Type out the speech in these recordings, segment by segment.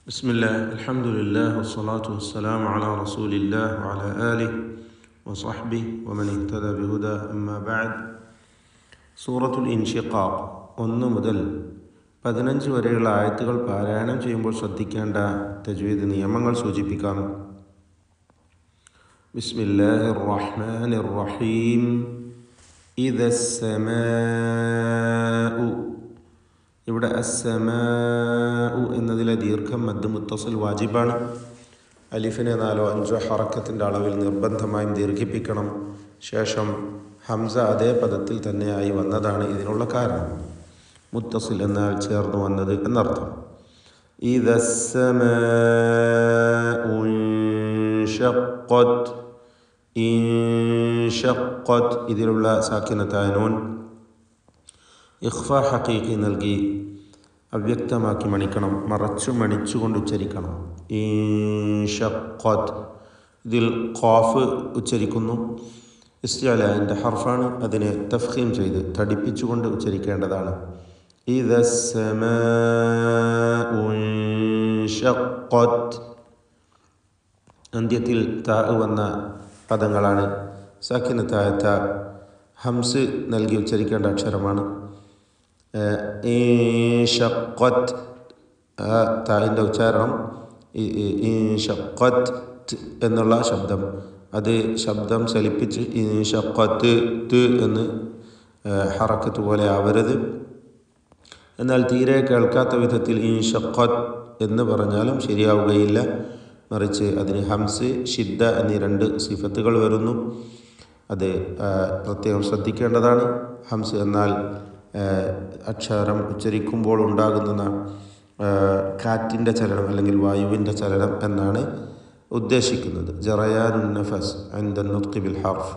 بسم الله الحمد لله والصلاة والسلام على رسول الله وعلى آله وصحبه ومن اهتدى بهدى أما بعد സൂറത്തുൽ ഇൻഷിഖാഖ് 1 മുതൽ 15 വരെയുള്ള ആയത്തുകൾ പാരായണം ചെയ്യുമ്പോൾ ശ്രദ്ധിക്കേണ്ട തജ്വീദ് നിയമങ്ങൾ സൂചിപ്പിക്കാം. ബിസ്മില്ലാഹിർ റഹ്മാനിർ റഹീം. ഇദസ്സമാഉ, ഇവിടെ അസ്സമാഉ എന്നതിലെ ദീർഘം മദ് മുത്തസിൽ വാജിബാണ്. അലിഫിനെ 4-5 ഹറക്കത്തിൻ്റെ അളവിൽ നിർബന്ധമായും ദീർഘിപ്പിക്കണം. ശേഷം ഹംസ അതേ പദത്തിൽ തന്നെയായി വന്നതാണ് ഇതിനുള്ള കാരണം. മുത്തസിൽ എന്നാൽ ചേർന്ന് വന്നത് എന്നർത്ഥം. ഇദസ്സമാഉ ഇൻഷഖ്ഖത്, ഇൻഷഖ്ഖത് ഇതിലുള്ള സാക്കിനത്തായ നൂൻ ഇഖ്ഫ ഹഖീഖി നൽകി അവ്യക്തമാക്കി മണിക്കണം, മണിച്ചുകൊണ്ട് ഉച്ചരിക്കണം. ഇൻഷഖ്ഖത് ഇതിൽ ഖാഫ് ഉച്ചരിക്കുന്നു. ഇസ്തിഅലാൻ്റെ ഹർഫാണ്, അതിനെ തഫ്ഖീം ചെയ്ത് തടിപ്പിച്ചുകൊണ്ട് ഉച്ചരിക്കേണ്ടതാണ്. ഇദസ്സമാഉ ഇൻഷഖ്ഖത്. അന്ത്യത്തിൽ താ വന്ന പദങ്ങളാണ്. സാക്കിനത്തായ താ ഹംസ് നൽകി ഉച്ചരിക്കേണ്ട അക്ഷരമാണ്. ഇൻഷഖ്ഖത് താഇൻ്റെ ഉച്ചാരണം ഇൻഷഖ്ഖത് എന്നുള്ള ശബ്ദം, അത് ശബ്ദം ചലിപ്പിച്ച് ഇൻഷഖ്ഖത് എന്ന് ഹറക്കത്ത് പോലെ ആവരുത്. എന്നാൽ തീരെ കേൾക്കാത്ത വിധത്തിൽ ഇൻഷഖ്ഖത് എന്ന് പറഞ്ഞാലും ശരിയാവുകയില്ല. മറിച്ച് അതിന് ഹംസ്, ഷിദ്ദ എന്നീ 2 സിഫത്തുകൾ വരുന്നു. അത് പ്രത്യേകം ശ്രദ്ധിക്കേണ്ടതാണ്. ഹംസ് എന്നാൽ അക്ഷരം ഉച്ചരിക്കുമ്പോൾ ഉണ്ടാകുന്ന കാറ്റിൻ്റെ ചലനം അല്ലെങ്കിൽ വായുവിൻ്റെ ചലനം എന്നാണ് ഉദ്ദേശിക്കുന്നത്. ജറയാനുൻ നഫസ് ഇൻദ നുത്ഖി ബിൽ ഹർഫ്.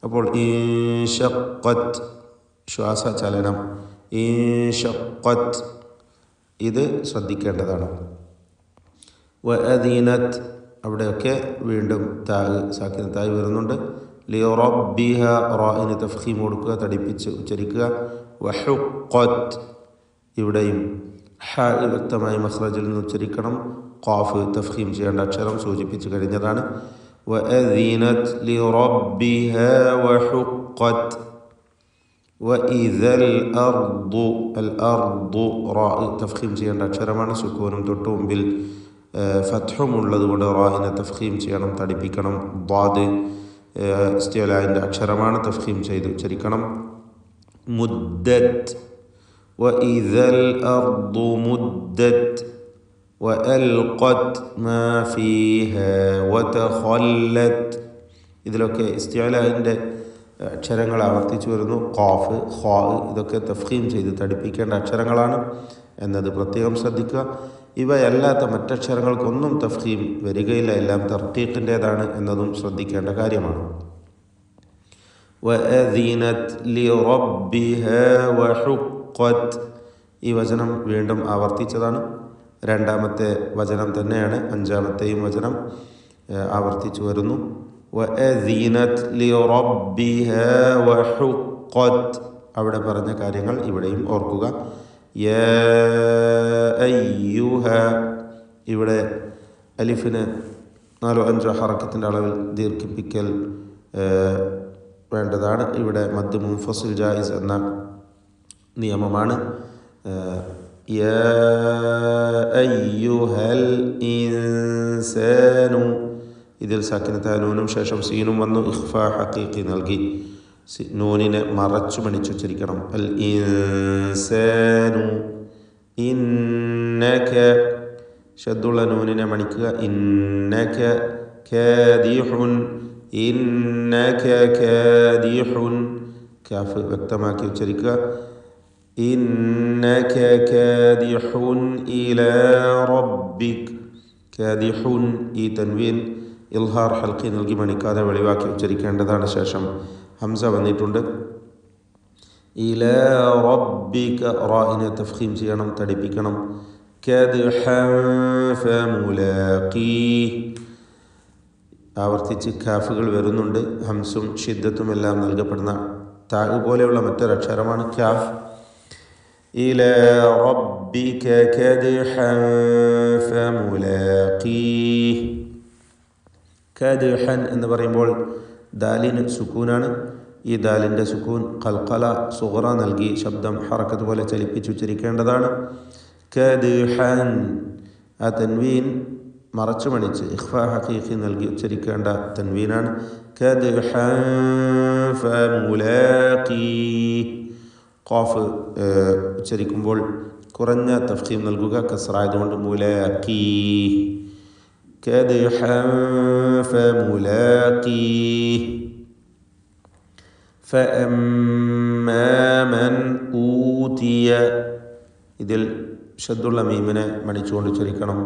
അപ്പോൾ ഇൻഷഖ്ഖത് ശ്വാസ ചലനം, ഇൻഷഖ്ഖത് ഇത് ശ്രദ്ധിക്കേണ്ടതാണ്. വഅദീനത് അവിടെയൊക്കെ വീണ്ടും താഗ് സാക്കിനത്തായി വരുന്നുണ്ട്. ലിറബ്ബിഹ റാഇന് തഫ്ഖീം കൊടുക്കുക, തടിപ്പിച്ച് ഉച്ചരിക്കുക. വഹുഖ്ഖത് ഇവിടെയും ഹ വ്യക്തമായി മഖ്റജിൽ നിന്ന് ഉച്ചരിക്കണം. ഖാഫ് തഫ്ഖീം ചെയ്യേണ്ട അക്ഷരം സൂചിപ്പിച്ചു കഴിഞ്ഞതാണ്. വഅദീനത് ലിറബ്ബിഹ വഹുഖ്ഖത്. വഇദൽ അർദു, അൽ അർദു റാഇ തഫ്ഖീം ചെയ്യേണ്ട അക്ഷരമാണ്. സുക്കൂനും തൊട്ട് മുമ്പിൽ ഫത്ഹും ഉള്ളതുകൊണ്ട് റാഇനെ തഫ്ഖീം ചെയ്യണം, തടിപ്പിക്കണം. ദ്വാദ് ഇസ്തിഅലാൻ്റെ അക്ഷരമാണ്, തഫ്ഖീം ചെയ്ത് ഉച്ചരിക്കണം. മുദ്ദത്, വഇദൽ അർദു മുദ്ദത്. വഅൽഖത് മാ ഫീഹാ വതഖല്ലത് ഇതിലൊക്കെ ഇസ്തിഅലാൻ്റെ അക്ഷരങ്ങൾ ആവർത്തിച്ചു വരുന്നു. ഖാഫ്, ഖാ ഇതൊക്കെ തഫ്ഖീം ചെയ്ത് തടിപ്പിക്കേണ്ട അക്ഷരങ്ങളാണ് എന്നത് പ്രത്യേകം ശ്രദ്ധിക്കുക. ഇവയല്ലാത്ത മറ്റക്ഷരങ്ങൾക്കൊന്നും തഫ്ഖീം വരികയില്ല, എല്ലാം തർക്കീഖിൻ്റേതാണ് എന്നതും ശ്രദ്ധിക്കേണ്ട കാര്യമാണ്. വഅദീനത് ലിറബ്ബിഹാ വഹുഖ്ഖത് ഈ വചനം വീണ്ടും ആവർത്തിച്ചതാണ്. 2ാമത്തെ വചനം തന്നെയാണ്. 5ാമത്തെയും വചനം ആവർത്തിച്ചു വരുന്നു. വഅദീനത് ലിറബ്ബിഹാ വഹുഖ്ഖത് അവിടെ പറഞ്ഞ കാര്യങ്ങൾ ഇവിടെയും ഓർക്കുക. യാ അയ്യുഹ ഇവിടെ അലിഫിന് 4-5 ഹറക്കത്തിൻ്റെ അളവിൽ ദീർഘിപ്പിക്കൽ വേണ്ടതാണ്. ഇവിടെ മദ് മുൻഫസിൽ ജായിസ് എന്ന നിയമമാണ്. യാ അയ്യുഹൽ ഇൻസാനു ഇതിൽ സാക്കിനത്തായ നൂനും ശേഷം സീനും വന്നു. ഇഖ്ഫ ഹഖീഖി നൽകി നൂനിനെ മണിച്ചുച്ചരിക്കണം. അൽ ഇൻസാനു. ഇന്നക ഷദ്ദുള്ള നൂനിനെ മണിക്കുക. ഇന്നക കാദിഹുൻ, ഇന്നക കാദിഹുൻ കാഫ് വ്യക്തമാക്കി ഉച്ചരിക്കുക. ഇന്നക കാദിഹുൻ ഇലാ റബ്ബിക്. കാദിഹുൻ ഈ തൻവീൻ ഇൽഹാർ ഹൽഖി നൽകി മണിക്കാതെ വെളിവാക്കി ഉച്ചരിക്കേണ്ടതാണ്. ശേഷം ഹംസ വന്നിട്ടുണ്ട്. ഇലാ റബ്ബിക റാഇനെ തഫ്ഖീം ചെയ്യണം, തടിപ്പിക്കണം. കദ്ഹൻ ഫമുലാഖീ ആവർത്തിച്ച് കാഫുകൾ വരുന്നുണ്ട്. ഹംസും ഷിദ്ദത്തും എല്ലാം നൽകപ്പെടുന്ന താഗ് പോലെയുള്ള മറ്റൊരക്ഷരമാണ് കാഫ്. إلى ربك كدحا فملاقيه كدحا എന്ന് പറയുമ്പോൾ ദാലിന് സുക്കൂനാണ്. ഈ ദാലിൻ്റെ സുക്കൂൻ ഖൽഖല സുഗ്റ നൽകി ശബ്ദം ഹറക്കത്ത് പോലെ ചലിപ്പിച്ച് ഉച്ചരിക്കേണ്ടതാണ്. കദ്ഹൻ ആ തൻവീൻ മറച്ചു മണിച്ച് ഇഖ്ഫാ ഹഖീഖി നൽകി ഉച്ചരിക്കേണ്ട തൻവീനാണ്. കദ്ഹൻ ഫമുലാഖീ ഖാഫ് ഉച്ചരിക്കുമ്പോൾ കുറഞ്ഞ തഫ്ഖീം നൽകുക, കസ്റായതുകൊണ്ട് മുലാഖീ കദ്ഹൻ ഫമുലാഖീ فأما من أوتي ഇതിൽ ഷദ്ദുള്ള മീമിനെ മണിച്ചുകൊണ്ട് ഉച്ചരിക്കണം.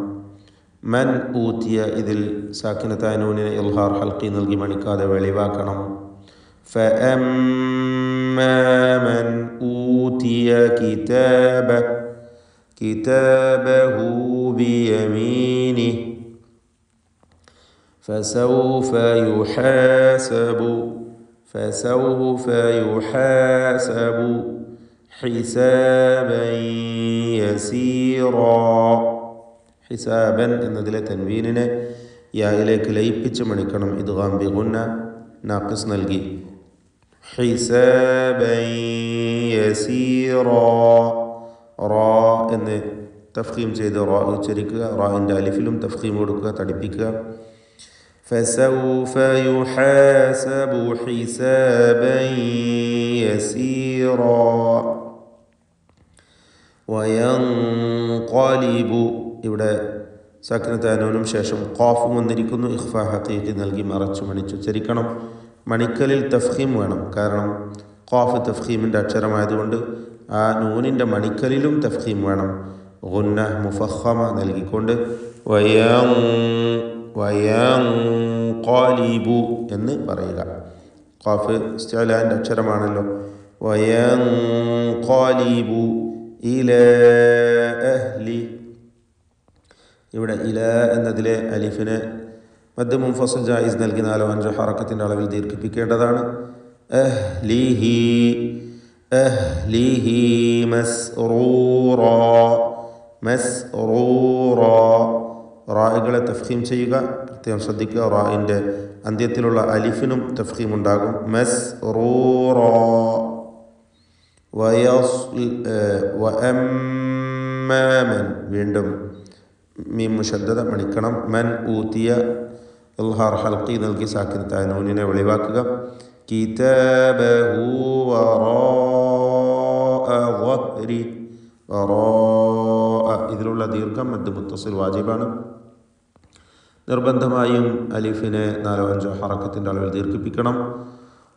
മൻ ഊത്തിയ ഇതിൽ സാക്കിനത്തായ നൂനിനെ ഇൽഹാർ ഹൽക്കി നൽകി മണിക്കാതെ വെളിവാക്കണം. فأما من أوتي كتابه بيمينه فسوف يحاسب حسابا يسيرا ഹിസാബൻ എന്നതിലെ തൻവീനിനെ യായിലേക്ക് ലയിപ്പിച്ച് മണിക്കണം. ഇദ്ഗാം ബിഗുന്ന നാഖിസ് നൽകി. ഹിസാബൻ യസീറാ റാ എന്ന് തഫ്ഖീം ചെയ്ത് റാ ഉച്ചരിക്കുക. റാഇൻ്റെ അലിഫിലും തഫ്ഖീം കൊടുക്കുക, തടിപ്പിക്കുക. فسوف يحاسب حسابا يسيرا وينقلب ഇവിടെ സക്നത്താനൂനും ശേഷം ഖാഫും വന്നിരിക്കുന്നു. ഇഖ്ഫാ ഹഖീഖി നൽകി മറച്ചു മണിച്ചുച്ചരിക്കണം. മണിക്കലിൽ തഫ്ഖീം വേണം, കാരണം ഖാഫ് തഫ്ഖീമിൻ്റെ അക്ഷരമായതുകൊണ്ട് ആ നൂനിൻ്റെ മണിക്കലിലും തഫ്ഖീം വേണം. ഗുന്ന മുഫഖമ നൽകിക്കൊണ്ട് വയൻഖലിബു എന്ന് പറയുക. ഖാഫ് ഇസ്തിഅലാൻ്റെ അക്ഷരമാണല്ലോ. വയൻഖലിബു ഇലാ അഹ്ലി ഇവിടെ ഇല എന്നതിലെ അലിഫിനെ മദ് മുൻഫസിൽ ജായിസ് നൽകി 4-5 ഹറക്കത്തിൻ്റെ അളവിൽ ദീർഘിപ്പിക്കേണ്ടതാണ്. അഹ്ലിഹി മസ്റൂറാ റായികളെ തഫ്ഖീം ചെയ്യുക, പ്രത്യേകം ശ്രദ്ധിക്കുക. റായിൻ്റെ അന്ത്യത്തിലുള്ള അലിഫിനും തഫ്ഖീം ഉണ്ടാകും. മസ്റൂറാ വഅമ്മാമൻ വീണ്ടും മീം മുശദ്ദദ മണിക്കണം. മൻ ഊത്തിയ ഇൽഹാർ ഹൽക്കി നൽകി സാക്കിനത്തായ നൂനിനെ വെളിവാക്കുക. കിതാബഹു വറാഅ ളഹ്രി വറാഅ ഇതിലുള്ള ദീർഘം മദ് മുത്തസിൽ വാജിബാണ്. നിർബന്ധമായും അലിഫിനെ 4-5 ഹറക്കത്തിൻ്റെ അളവിൽ ദീർഘിപ്പിക്കണം.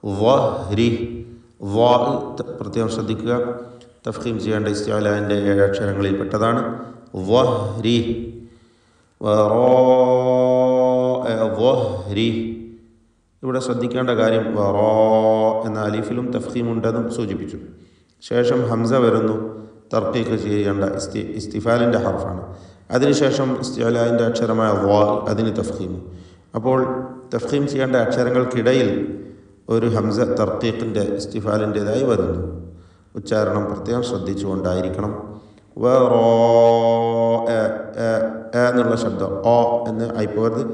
ളഹ്രി പ്രത്യേകം ശ്രദ്ധിക്കുക. തഫ്ഖീം ചെയ്യേണ്ട ഇസ്തിഅലാൻ്റെ 7 അക്ഷരങ്ങളിൽ പെട്ടതാണ്. ളഹ്രി വറാഅ ളഹ്രി ഇവിടെ ശ്രദ്ധിക്കേണ്ട കാര്യം വറാ എന്ന അലിഫിലും തഫ്ഖീം ഉണ്ടെന്നും സൂചിപ്പിച്ചു. ശേഷം ഹംസ വരുന്നു. തർക്കീഖ് ചെയ്യേണ്ട ഇസ്തിഫാലിൻ്റെ ഹർഫാണ്. അതിനുശേഷം ഇസ്തിഅലാൻ്റെ അക്ഷരമായ വാ അതിന് തഫ്ഖീം. അപ്പോൾ തഫ്ഖീം ചെയ്യേണ്ട അക്ഷരങ്ങൾക്കിടയിൽ ഒരു ഹംസ തർക്കീഖിൻ്റെ ഇസ്തിഫാലിൻ്റെതായി വരുന്നു. ഉച്ചാരണം പ്രത്യേകം ശ്രദ്ധിച്ചുകൊണ്ടായിരിക്കണം. എന്നുള്ള ശബ്ദം ഓ എന്ന് ആയിപ്പോകരുത്.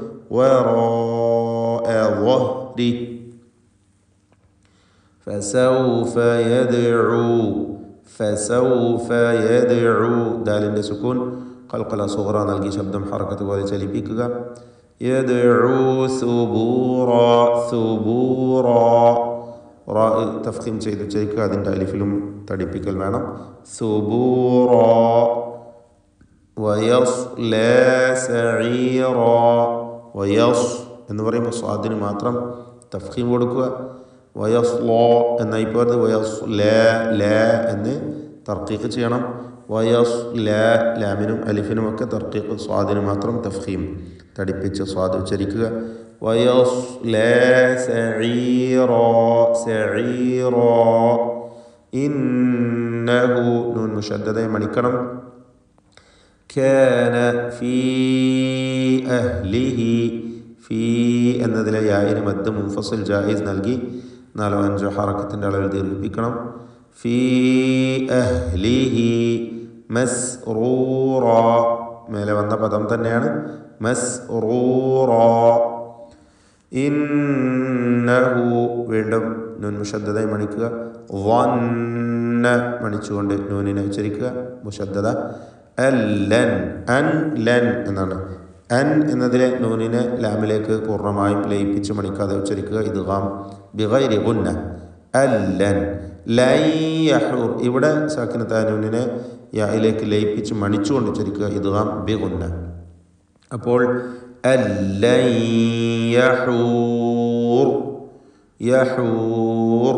فسوف يدعو ദാലിൻ്റെ സുക്കൂൻ ഖൽഖല സുഗ്റ നൽകി ശബ്ദം ഹറക്കത്ത് പോലെ ചലിപ്പിക്കുക. യദ്ഉ സുബൂറാ റാ തഫ്ഖീം ചെയ്ത് ഉച്ചരിക്കുക. അതിൻ്റെ അലിഫിലും തടിപ്പിക്കൽ വേണം. സുബൂറാ വയസ്ലാ സഈറാ എന്ന് പറയുമ്പോൾ സ്വാദിന് മാത്രം തഫ്ഖീം കൊടുക്കുക. വയസ്ലോ എന്നായി പോയത് വയസ്ലാ എന്ന് തർക്കീഖ് ചെയ്യണം. ലാമിനും അലിഫിനും ഒക്കെ തർക്കീഖ്, സ്വാദിന് മാത്രം തഫ്ഖീം തടിപ്പിച്ച് സ്വാദ് ഉച്ചരിക്കുക. വയസ്ലാ സഈറാ ഇന്നഹു നൂൻ മുശദ്ദദയെ മണിക്കണം. കാന ഫീ അഹ്ലിഹി ഫീ എന്നതിലെ യായിന് മദ് മുൻഫസിൽ ജായിസ് നൽകി 4-5 ഹറക്കത്തിൻ്റെ അളവിൽ ദീർഘിപ്പിക്കണം. ഫീ അഹ്ലിഹി മസ്റൂറാ മേലെ വന്ന പദം തന്നെയാണ്. മസ്റൂറ. ഇന്നഹു വീണ്ടും നൂൻ മുഷദ്ദദായി മണിക്കുക. വന്ന മണിച്ചുകൊണ്ട് നൂനിനെ ഉച്ചരിക്കുക. മുഷദ്ദദ. അല്ലൻ അൻ ലൻ എന്നാണ്. അൻ എന്നതിലെ നൂനിനെ ലാമിലേക്ക് പൂർണ്ണമായും ലയിപ്പിച്ച് മണിക്കാതെ ഉച്ചരിക്കുക. ഇദ്ഗാം ബിഗൈരി ഗുന്ന. അല്ലൻ ലൻ യഹൂർ. ഇവിടെ സാക്കിനത്തായ നൂനിനെ യായിലേക്ക് ലയിപ്പിച്ച് മണിച്ചുകൊണ്ട് ഉച്ചരിക്കുക. ഇദ്ഗാം ബിഗുന്ന. അപ്പോൾ അല്ലൻ യഹൂർ. യഹൂർ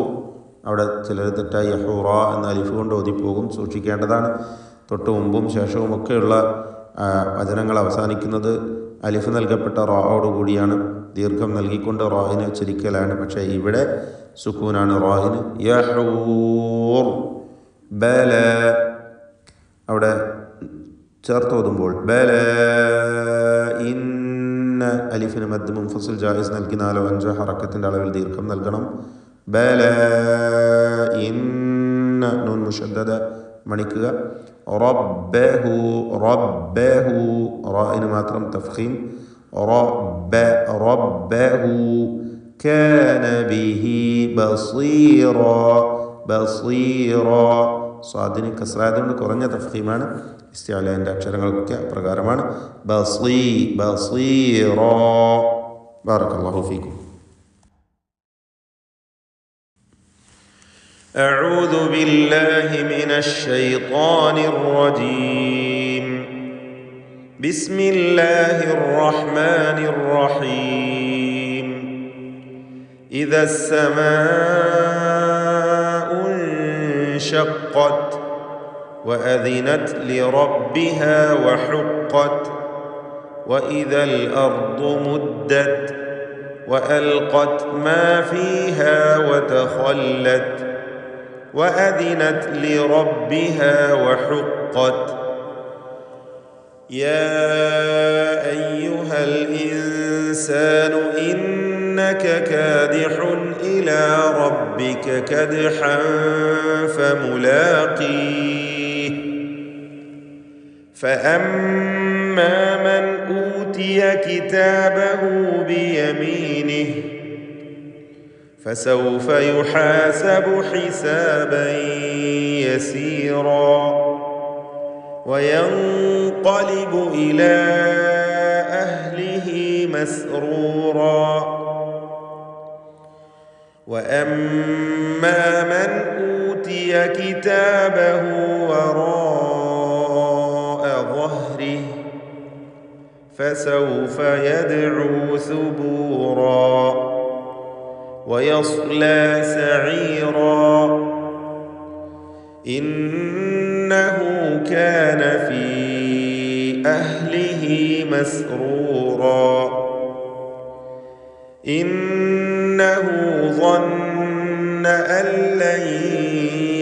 അവിടെ ചിലർ തെറ്റായി യഹൂറ എന്ന അലിഫ് കൊണ്ട് ഓതിപ്പോകും. സൂക്ഷിക്കേണ്ടതാണ്. തൊട്ട് മുമ്പും ശേഷവും ഒക്കെയുള്ള വചനങ്ങൾ അവസാനിക്കുന്നത് അലിഫ് നൽകപ്പെട്ട റായോട് കൂടിയാണ്. ദീർഘം നൽകിക്കൊണ്ട് റായിനെ ഉച്ചരിക്കലാണ്. പക്ഷേ ഇവിടെ സുക്കൂനാണ് റായിന്. യഹൂർ. ബല അവിടെ ചേർത്തോതുമ്പോൾ ബല. ഇന്ന അലിഫിന് മദ് മുൻഫസിൽ ജായിസ് നൽകി 4 5 ഹറക്കത്തിൻ്റെ അളവിൽ ദീർഘം നൽകണം. ബല ഇന്ന നൂൻ മുഷദ്ദദ മണിക്കുക. റബ്ബഹു. റബ്ബഹു റായിന് മാത്രം തഫ്ഖീം. റബ്ബഹു കാന ബിഹി ബസീറ. ബസീറ സ്വാദിന് കസ്റായതുകൊണ്ട് കുറഞ്ഞ തഫ്ഖീമാണ്. ഇസ്തിഅലാൻ്റെ അക്ഷരങ്ങളൊക്കെ പ്രകാരമാണ്. ബസീറ. ബാറകല്ലാഹു ഫീക്കും. أعوذ بالله من الشيطان الرجيم. بسم الله الرحمن الرحيم. إذا السماء انشقت وأذنت لربها وحقت وإذا الأرض مدت وألقت ما فيها وتخلت وأذنت لربها وحقت. يا أيها الإنسان إنك كادح إلى ربك كدحا فملاقيه. فأما من أوتي كتابه بيمينه فسوف يحاسب حسابا يسيرا وينقلب إلى أهله مسرورا. وأما من أوتي كتابه وراء ظهره فسوف يدعو ثبورا ويصلى سعيرا. إنه كان في أهله مسرورا. إنه ظن أن لن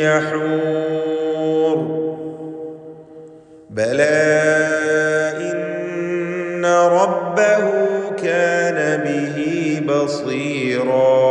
يحور. بلى إن ربه كان به بصيرا.